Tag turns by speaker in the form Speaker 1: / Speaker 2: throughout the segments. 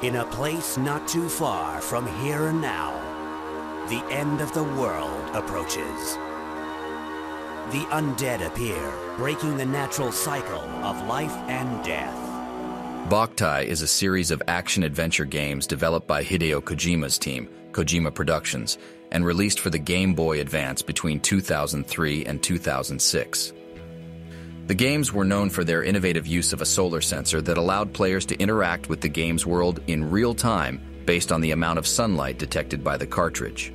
Speaker 1: In a place not too far from here and now, the end of the world approaches. The undead appear, breaking the natural cycle of life and death.
Speaker 2: Boktai is a series of action-adventure games developed by Hideo Kojima's team, Kojima Productions, and released for the Game Boy Advance between 2003 and 2006. The games were known for their innovative use of a solar sensor that allowed players to interact with the game's world in real time based on the amount of sunlight detected by the cartridge.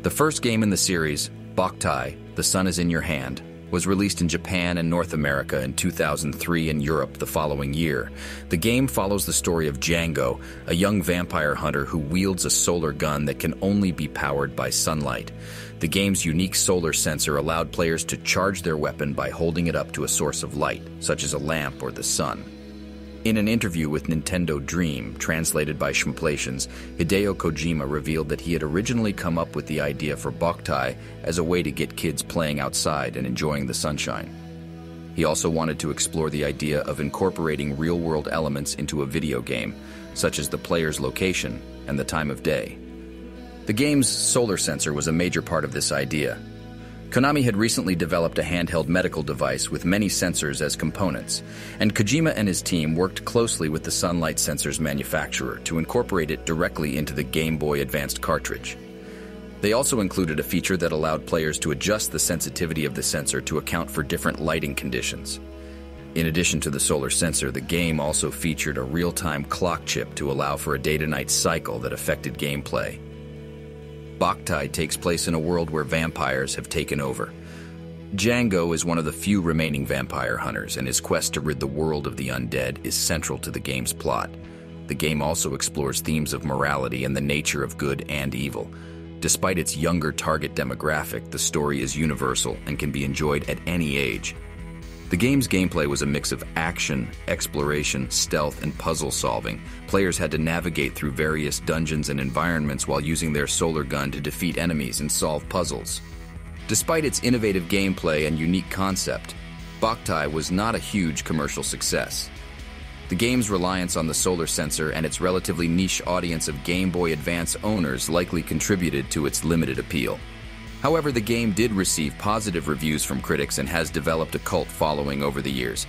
Speaker 2: The first game in the series, Boktai, The Sun is in Your Hand, was released in Japan and North America in 2003 and Europe the following year. The game follows the story of Django, a young vampire hunter who wields a solar gun that can only be powered by sunlight. The game's unique solar sensor allowed players to charge their weapon by holding it up to a source of light, such as a lamp or the sun. In an interview with Nintendo Dream, translated by Shmplations, Hideo Kojima revealed that he had originally come up with the idea for Boktai as a way to get kids playing outside and enjoying the sunshine. He also wanted to explore the idea of incorporating real-world elements into a video game, such as the player's location and the time of day. The game's solar sensor was a major part of this idea. Konami had recently developed a handheld medical device with many sensors as components, and Kojima and his team worked closely with the sunlight sensors manufacturer to incorporate it directly into the Game Boy Advance cartridge. They also included a feature that allowed players to adjust the sensitivity of the sensor to account for different lighting conditions. In addition to the solar sensor, the game also featured a real-time clock chip to allow for a day-to-night cycle that affected gameplay. Boktai takes place in a world where vampires have taken over. Django is one of the few remaining vampire hunters, and his quest to rid the world of the undead is central to the game's plot. The game also explores themes of morality and the nature of good and evil. Despite its younger target demographic, the story is universal and can be enjoyed at any age. The game's gameplay was a mix of action, exploration, stealth, and puzzle solving. Players had to navigate through various dungeons and environments while using their solar gun to defeat enemies and solve puzzles. Despite its innovative gameplay and unique concept, Boktai was not a huge commercial success. The game's reliance on the solar sensor and its relatively niche audience of Game Boy Advance owners likely contributed to its limited appeal. However, the game did receive positive reviews from critics and has developed a cult following over the years.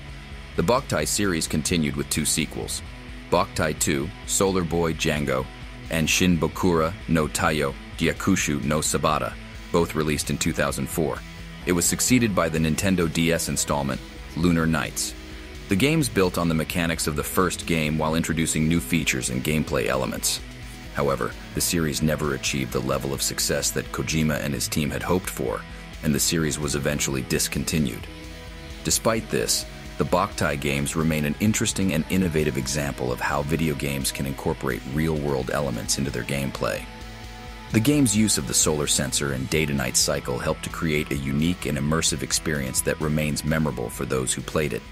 Speaker 2: The Boktai series continued with two sequels, Boktai 2, Solar Boy Django, and Shin Bokura no Taiyo Gyakushu no Sabata, both released in 2004. It was succeeded by the Nintendo DS installment, Lunar Nights. The games built on the mechanics of the first game while introducing new features and gameplay elements. However, the series never achieved the level of success that Kojima and his team had hoped for, and the series was eventually discontinued. Despite this, the Boktai games remain an interesting and innovative example of how video games can incorporate real-world elements into their gameplay. The game's use of the solar sensor and day-to-night cycle helped to create a unique and immersive experience that remains memorable for those who played it.